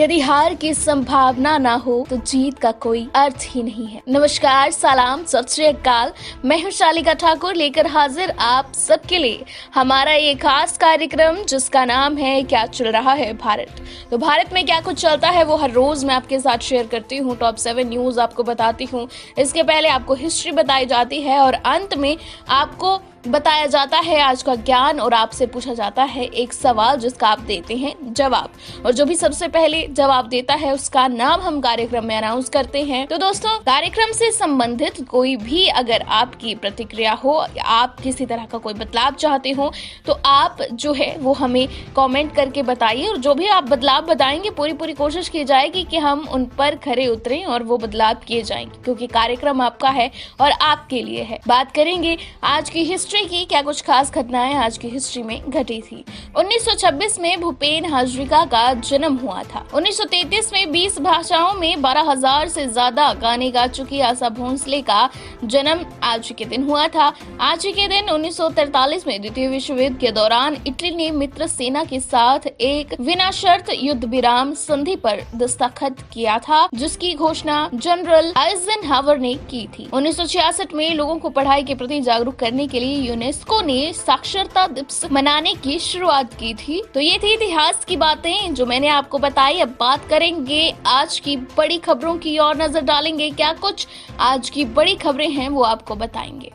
यदि हार की संभावना ना हो तो जीत का कोई अर्थ ही नहीं है। नमस्कार, सलाम, सत श्री अकाल। मैं हूँ शालिका ठाकुर लेकर हाजिर आप सबके लिए हमारा ये खास कार्यक्रम जिसका नाम है क्या चल रहा है भारत। तो भारत में क्या कुछ चलता है वो हर रोज मैं आपके साथ शेयर करती हूँ। टॉप 7 न्यूज आपको बताती हूँ। इसके पहले आपको हिस्ट्री बताई जाती है और अंत में आपको बताया जाता है आज का ज्ञान और आपसे पूछा जाता है एक सवाल जिसका आप देते हैं जवाब, और जो भी सबसे पहले जवाब देता है उसका नाम हम कार्यक्रम में अनाउंस करते हैं। तो दोस्तों, कार्यक्रम से संबंधित कोई भी अगर आपकी प्रतिक्रिया हो, आप किसी तरह का कोई बदलाव चाहते हो तो आप जो है वो हमें कमेंट करके बताइए, और जो भी आप बदलाव बताएंगे पूरी कोशिश की जाएगी कि हम उन पर खरे उतरें और वो बदलाव किए जाएंगे, क्योंकि कार्यक्रम आपका है और आपके लिए है। बात करेंगे आज की हिस्ट्री की, क्या कुछ खास घटनाएं आज की हिस्ट्री में घटी थी। 1926 में भूपेन हाजरिका का जन्म हुआ था। 1933 में 20 भाषाओं में 12,000 से ज्यादा गाने गा चुकी आशा भोंसले का जन्म आज के दिन हुआ था। आज के दिन 1943 में द्वितीय विश्व युद्ध के दौरान इटली ने मित्र सेना के साथ एक बिना शर्त युद्ध विराम संधि पर दस्तखत किया था, जिसकी घोषणा जनरल आइजनहावर ने की थी। 1966 में लोगों को पढ़ाई के प्रति जागरूक करने के लिए यूनेस्को ने साक्षरता दिवस मनाने की शुरुआत की थी। तो ये थी इतिहास की बातें जो मैंने आपको बताई। अब बात करेंगे आज की बड़ी खबरों की और नजर डालेंगे क्या कुछ आज की बड़ी खबरें हैं वो आपको बताएंगे।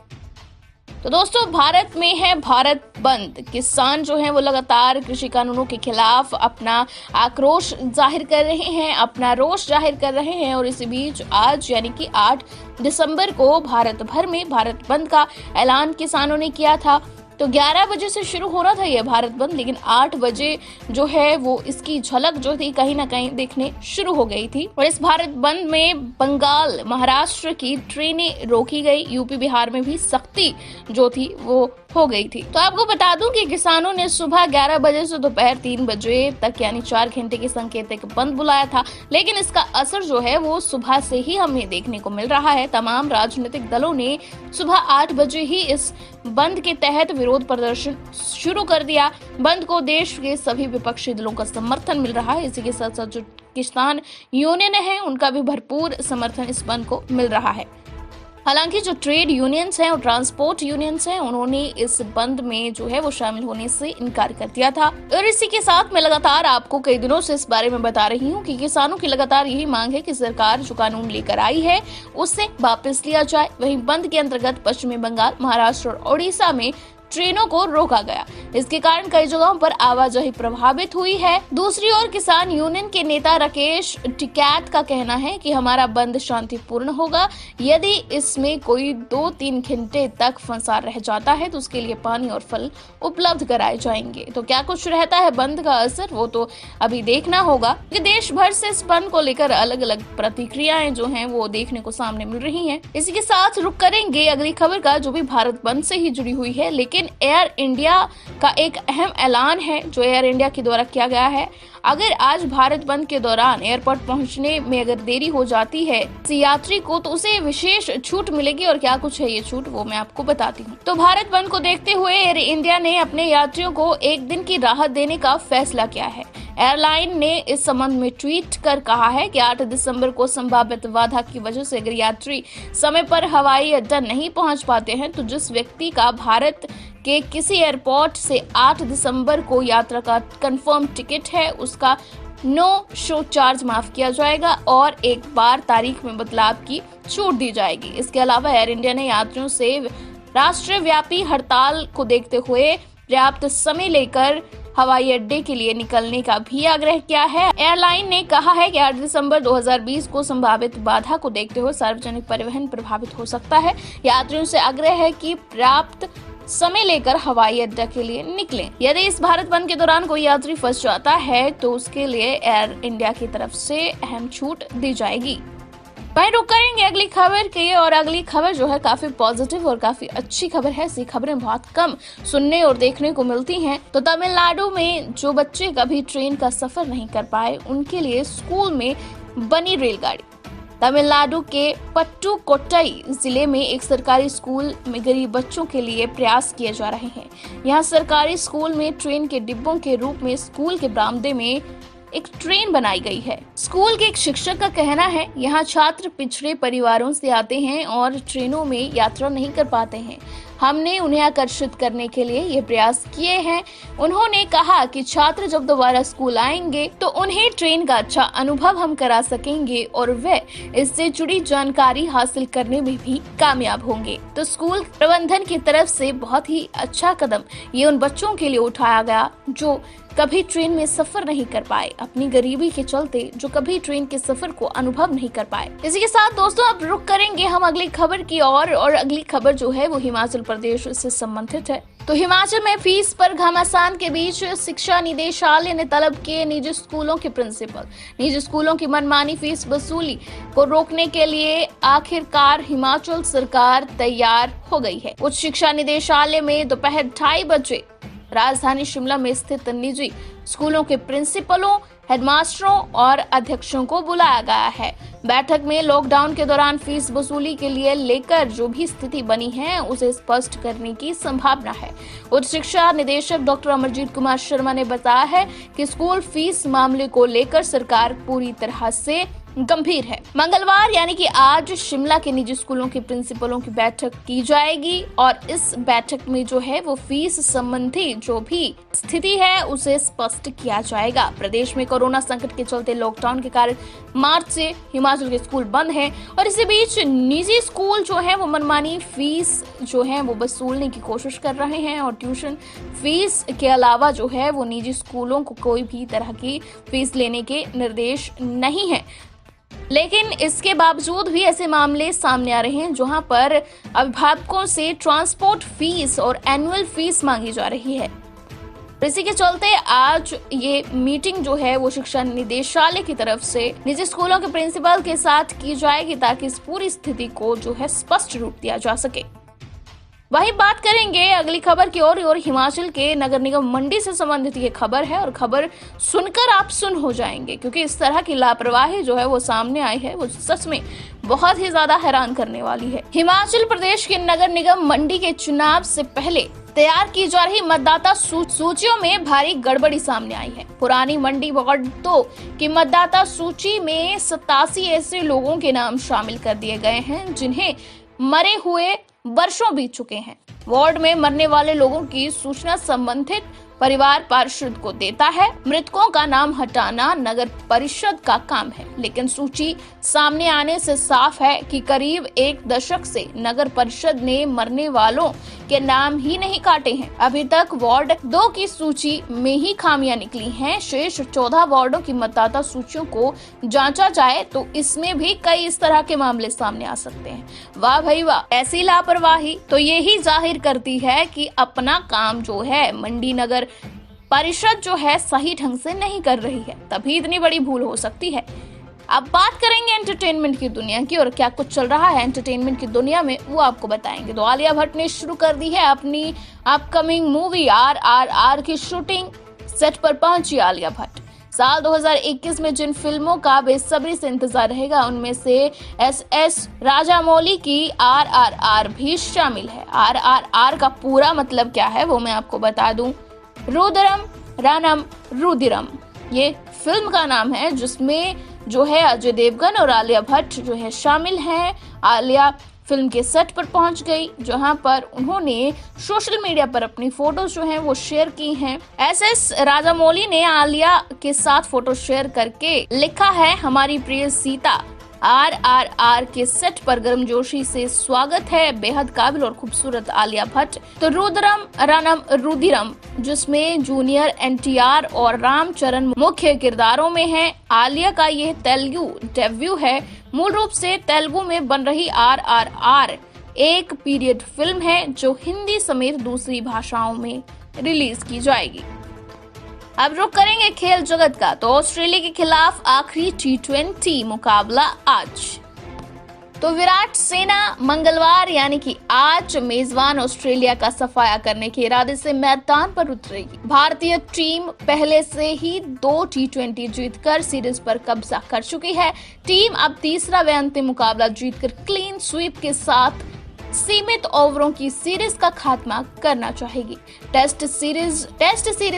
तो दोस्तों, भारत में है भारत बंद। किसान जो हैं वो लगातार कृषि कानूनों के खिलाफ अपना आक्रोश जाहिर कर रहे हैं, अपना रोष जाहिर कर रहे हैं, और इसी बीच आज यानी कि 8 दिसंबर को भारत भर में भारत बंद का ऐलान किसानों ने किया था। तो 11 बजे से शुरू हो रहा था यह भारत बंद, लेकिन 8 बजे जो है वो इसकी झलक जो थी कहीं ना कहीं देखने शुरू हो गई थी। और इस भारत बंद में बंगाल, महाराष्ट्र की ट्रेनें रोकी गई, यूपी बिहार में भी सख्ती जो थी वो हो गई थी। तो आपको बता दूं कि किसानों ने सुबह 11 बजे से दोपहर 3 बजे तक यानी 4 घंटे की सांकेतिक बंद बुलाया था, लेकिन इसका असर जो है वो सुबह से ही हमें देखने को मिल रहा है। तमाम राजनीतिक दलों ने सुबह 8 बजे ही इस बंद के तहत विरोध प्रदर्शन शुरू कर दिया। बंद को देश के सभी विपक्षी दलों का समर्थन मिल रहा है। इसी के साथ साथ जो किसान यूनियन है उनका भी भरपूर समर्थन इस बंद को मिल रहा है। हालांकि जो ट्रेड यूनियंस हैं और ट्रांसपोर्ट यूनियंस हैं उन्होंने इस बंद में जो है वो शामिल होने से इनकार कर दिया था। और इसी के साथ मैं लगातार आपको कई दिनों से इस बारे में बता रही हूँ कि किसानों की लगातार यही मांग है कि सरकार जो कानून लेकर आई है उससे वापस लिया जाए। वहीं बंद के अंतर्गत पश्चिमी बंगाल, महाराष्ट्र और ओडिशा में ट्रेनों को रोका गया। इसके कारण कई जगहों पर आवाजाही प्रभावित हुई है। दूसरी ओर किसान यूनियन के नेता राकेश टिकैत का कहना है कि हमारा बंद शांतिपूर्ण होगा। यदि इसमें कोई 2-3 घंटे तक फंसा रह जाता है तो उसके लिए पानी और फल उपलब्ध कराए जाएंगे। तो क्या कुछ रहता है बंद का असर, वो तो अभी देखना होगा कि देश भर से इस बंद को लेकर अलग अलग प्रतिक्रियाएं जो हैं वो देखने को सामने मिल रही हैं। इसी के साथ रुक करेंगे अगली खबर का जो भी भारत बंद से ही जुड़ी हुई है, लेकिन एयर इंडिया का एक अहम ऐलान है जो एयर इंडिया के द्वारा किया गया है। अगर आज भारत बंद के दौरान एयरपोर्ट पहुंचने में अगर देरी हो जाती है किसी यात्री को तो उसे विशेष छूट मिलेगी, और क्या कुछ है ये छूट वो मैं आपको बताती हूँ। तो भारत बंद को देखते हुए एयर इंडिया ने अपने यात्रियों को एक दिन की राहत देने का फैसला किया है। एयरलाइन ने इस संबंध में ट्वीट कर कहा है कि 8 दिसंबर को संभावित बाधा की वजह से अगर यात्री समय पर हवाई अड्डा नहीं पहुंच पाते हैं तो जिस व्यक्ति का भारत के किसी एयरपोर्ट से 8 दिसंबर को यात्रा का कंफर्म टिकट है उसका नो शो चार्ज माफ किया जाएगा और एक बार तारीख में बदलाव की छूट दी जाएगी। इसके अलावा एयर इंडिया ने यात्रियों से राष्ट्रव्यापी हड़ताल को देखते हुए पर्याप्त समय लेकर हवाई अड्डे के लिए निकलने का भी आग्रह किया है। एयरलाइन ने कहा है कि 8 दिसंबर 2020 को संभावित बाधा को देखते हुए सार्वजनिक परिवहन प्रभावित हो सकता है। यात्रियों से आग्रह है कि पर्याप्त समय लेकर हवाई अड्डा के लिए निकलें। यदि इस भारत बंद के दौरान कोई यात्री फंस जाता है तो उसके लिए एयर इंडिया की तरफ से अहम छूट दी जाएगी। वहीं रुक करेंगे अगली खबर के, और अगली खबर जो है काफी पॉजिटिव और काफी अच्छी खबर है। ऐसी खबरें बहुत कम सुनने और देखने को मिलती हैं। तो तमिलनाडु में जो बच्चे कभी ट्रेन का सफर नहीं कर पाए उनके लिए स्कूल में बनी रेलगाड़ी। तमिलनाडु के पट्टुकोट्टई जिले में एक सरकारी स्कूल में गरीब बच्चों के लिए प्रयास किए जा रहे हैं। यहाँ सरकारी स्कूल में ट्रेन के डिब्बों के रूप में स्कूल के बरामदे में एक ट्रेन बनाई गई है। स्कूल के एक शिक्षक का कहना है, यहाँ छात्र पिछड़े परिवारों से आते हैं और ट्रेनों में यात्रा नहीं कर पाते हैं। हमने उन्हें आकर्षित करने के लिए ये प्रयास किए हैं। उन्होंने कहा कि छात्र जब दोबारा स्कूल आएंगे तो उन्हें ट्रेन का अच्छा अनुभव हम करा सकेंगे और वे इससे जुड़ी जानकारी हासिल करने में भी कामयाब होंगे। तो स्कूल प्रबंधन की तरफ से बहुत ही अच्छा कदम ये उन बच्चों के लिए उठाया गया जो कभी ट्रेन में सफर नहीं कर पाए, अपनी गरीबी के चलते जो कभी ट्रेन के सफर को अनुभव नहीं कर पाए। इसी के साथ दोस्तों अब रुक करेंगे हम अगली खबर की और अगली खबर जो है वो हिमाचल प्रदेश से संबंधित है। तो हिमाचल में फीस पर घमासान के बीच शिक्षा निदेशालय ने तलब किए निजी स्कूलों के प्रिंसिपल। निजी स्कूलों की मनमानी फीस वसूली को रोकने के लिए आखिरकार हिमाचल सरकार तैयार हो गई है। उच्च शिक्षा निदेशालय में दोपहर 2:30 बजे राजधानी शिमला में स्थित निजी स्कूलों के प्रिंसिपलों, हेडमास्टरों और अध्यक्षों को बुलाया गया है। बैठक में लॉकडाउन के दौरान फीस वसूली के लिए लेकर जो भी स्थिति बनी है उसे स्पष्ट करने की संभावना है। उच्च शिक्षा निदेशक डॉक्टर अमरजीत कुमार शर्मा ने बताया है कि स्कूल फीस मामले को लेकर सरकार पूरी तरह से गंभीर है। मंगलवार यानी कि आज शिमला के निजी स्कूलों के प्रिंसिपलों की बैठक की जाएगी और इस बैठक में जो है वो फीस संबंधी जो भी स्थिति है उसे स्पष्ट किया जाएगा। प्रदेश में कोरोना संकट के चलते लॉकडाउन के कारण मार्च से हिमाचल के स्कूल बंद हैं और इसी बीच निजी स्कूल जो है वो मनमानी फीस जो है वो वसूलने की कोशिश कर रहे हैं और ट्यूशन फीस के अलावा जो है वो निजी स्कूलों को कोई भी तरह की फीस लेने के निर्देश नहीं है। लेकिन इसके बावजूद भी ऐसे मामले सामने आ रहे हैं जहां पर अभिभावकों से ट्रांसपोर्ट फीस और एनुअल फीस मांगी जा रही है। इसी के चलते आज ये मीटिंग जो है वो शिक्षा निदेशालय की तरफ से निजी स्कूलों के प्रिंसिपल के साथ की जाएगी ताकि इस पूरी स्थिति को जो है स्पष्ट रूप दिया जा सके। वही बात करेंगे अगली खबर की और हिमाचल के नगर निगम मंडी से संबंधित ये खबर है और खबर सुनकर आप सुन हो जाएंगे क्योंकि इस तरह की लापरवाही जो है वो सामने आई है वो सच में बहुत ही ज्यादा हैरान करने वाली है। हिमाचल प्रदेश के नगर निगम मंडी के चुनाव से पहले तैयार की जा रही मतदाता सूचियों में भारी गड़बड़ी सामने आई है। पुरानी मंडी वार्ड 2 की मतदाता सूची में 87 ऐसे लोगों के नाम शामिल कर दिए गए हैं जिन्हें मरे हुए वर्षों बीत चुके हैं। वार्ड में मरने वाले लोगों की सूचना संबंधित परिवार पार्षद को देता है। मृतकों का नाम हटाना नगर परिषद का काम है, लेकिन सूची सामने आने से साफ है कि करीब 1 दशक से नगर परिषद ने मरने वालों के नाम ही नहीं काटे हैं। अभी तक वार्ड 2 की सूची में ही खामियां निकली हैं। शेष 14 वार्डों की मतदाता सूचियों को जांचा जाए तो इसमें भी कई इस तरह के मामले सामने आ सकते हैं। वाह भाई वाह, ऐसी लापरवाही तो यही जाहिर करती है कि अपना काम जो है मंडी नगर परिषद जो है सही ढंग से नहीं कर रही है, तभी इतनी बड़ी भूल हो सकती है। अब बात करेंगे एंटरटेनमेंट की दुनिया की और क्या कुछ चल रहा है एंटरटेनमेंट की दुनिया में वो आपको बताएंगे। तो आलिया भट्ट ने शुरू कर दी है अपनी अपकमिंग मूवी RRR की शूटिंग। सेट पर पहुंची आलिया भट्ट। साल 2021 में जिन फिल्मों का बेसब्री से इंतजार रहेगा उनमें से SS राजामौली की RRR भी शामिल है। RRR का पूरा मतलब क्या है वो मैं आपको बता दूं। रुद्रम रणम रुधिरम ये फिल्म का नाम है जिसमें जो है अजय देवगन और आलिया भट्ट जो है शामिल हैं। आलिया फिल्म के सेट पर पहुंच गई जहां पर उन्होंने सोशल मीडिया पर अपनी फोटोज जो हैं वो शेयर की हैं। SS राजामौली ने आलिया के साथ फोटो शेयर करके लिखा है, हमारी प्रिय सीता, RRR के सेट पर गर्मजोशी से स्वागत है बेहद काबिल और खूबसूरत आलिया भट्ट। तो रुद्रम रणम रुधिरम जिसमें जूनियर NTR और रामचरण मुख्य किरदारों में हैं। आलिया का यह तेलुगु डेब्यू है। मूल रूप से तेलुगु में बन रही RRR एक पीरियड फिल्म है जो हिंदी समेत दूसरी भाषाओं में रिलीज की जाएगी। अब रुक करेंगे खेल जगत का। तो ऑस्ट्रेलिया के खिलाफ आखिरी T20 मुकाबला आज। तो विराट सेना मंगलवार यानी कि आज मेजबान ऑस्ट्रेलिया का सफाया करने के इरादे से मैदान पर उतरेगी। भारतीय टीम पहले से ही 2 T20 जीतकर सीरीज पर कब्जा कर चुकी है। टीम अब तीसरा व अंतिम मुकाबला जीतकर क्लीन स्वीप के साथ सीमित ओवरों की सीरीज का खात्मा करना चाहेगी। टेस्ट सीरीज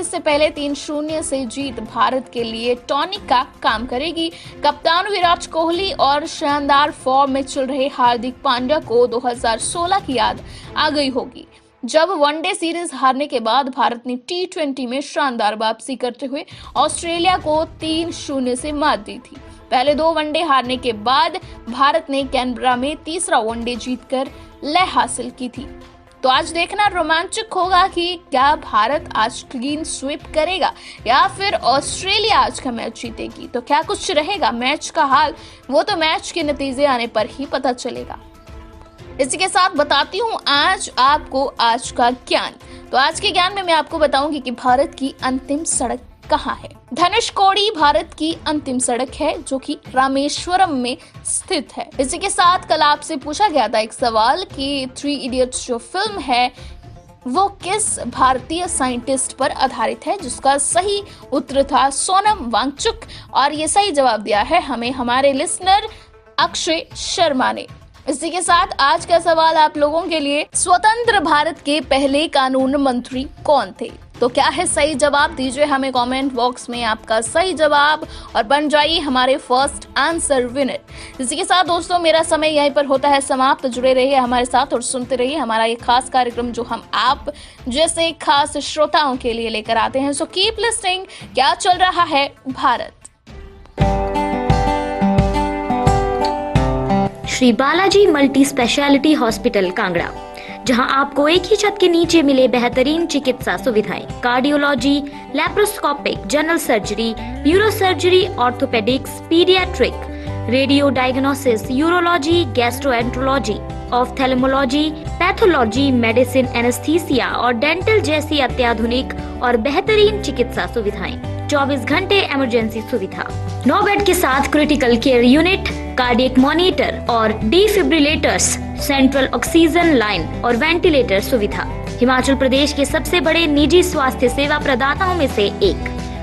से पहले 3-0 से जीत भारत के लिए टॉनिक का काम करेगी। कप्तान विराट कोहली और शानदार फॉर्म में चल रहे हार्दिक पांड्या को 2016 की याद आ गई होगी, जब वनडे सीरीज हारने के बाद भारत ने T20 में शानदार वापसी करते हुए ऑस्ट्रेलिया को 3-0 से मात दी थी। पहले 2 वनडे हारने के बाद भारत ने कैनबरा में तीसरा वनडे जीतकर लय हासिल की थी। तो आज देखना रोमांचक होगा कि क्या भारत आज क्लीन स्वीप करेगा या फिर ऑस्ट्रेलिया आज का मैच जीतेगी। तो क्या कुछ रहेगा मैच का हाल, वो तो मैच के नतीजे आने पर ही पता चलेगा। इसी के साथ बताती हूँ आज आपको आज का ज्ञान। तो आज के ज्ञान में मैं आपको बताऊंगी कि भारत की अंतिम सड़क कहाँ है। धनुषकोडी भारत की अंतिम सड़क है जो कि रामेश्वरम में स्थित है। इसी के साथ कल आपसे पूछा गया था एक सवाल कि 3 इडियट्स जो फिल्म है वो किस भारतीय साइंटिस्ट पर आधारित है, जिसका सही उत्तर था सोनम वांगचुक। और ये सही जवाब दिया है हमें हमारे लिसनर अक्षय शर्मा ने। इसी के साथ आज का सवाल आप लोगों के लिए, स्वतंत्र भारत के पहले कानून मंत्री कौन थे? तो क्या है सही जवाब, दीजिए हमें कमेंट बॉक्स में आपका सही जवाब और बन जाइए हमारे फर्स्ट आंसर विनर। इसी के साथ दोस्तों मेरा समय यहीं पर होता है समाप्त। तो जुड़े रहिए हमारे साथ और सुनते रहिए हमारा ये खास कार्यक्रम जो हम आप जैसे खास श्रोताओं के लिए लेकर आते हैं। So keep listening. क्या चल रहा है Bharat. Shri Balaji multi speciality hospital Kangra, जहां आपको एक ही छत के नीचे मिले बेहतरीन चिकित्सा सुविधाएं, cardiology, laparoscopic, general surgery, neuro surgery, orthopaedics, paediatric, radio diagnosis, urology, gastroenterology, ophthalmology, pathology, medicine, anaesthesia और डेंटल जैसी अत्याधुनिक और बेहतरीन चिकित्सा सुविधाएं, 24 घंटे इमरजेंसी सुविधा, 9 बेड के साथ critical care unit, cardiac monitor और डिफिब्रिलेटर्स, सेंट्रल ऑक्सीजन लाइन और वेंटिलेटर सुविधा। हिमाचल प्रदेश के सबसे बड़े निजी स्वास्थ्य सेवा प्रदाताओं में से एक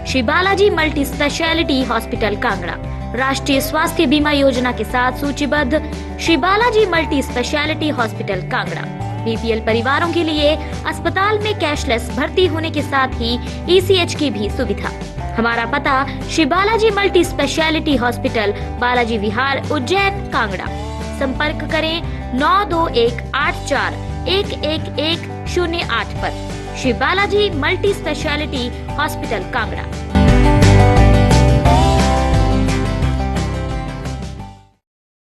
Shri Balaji multi speciality hospital Kangra राष्ट्रीय स्वास्थ्य बीमा योजना के साथ सूचीबद्ध Shri Balaji multi speciality hospital Kangra BPL परिवारों के लिए अस्पताल में कैशलेस भर्ती होने के साथ ही ECH की भी सुविधा। हमारा पता Shri Balaji multi speciality hospital, Balaji Vihar, Ujjain, Kangra. संपर्क करें 9218411108 पर। Shri Balaji multi speciality hospital Kangra.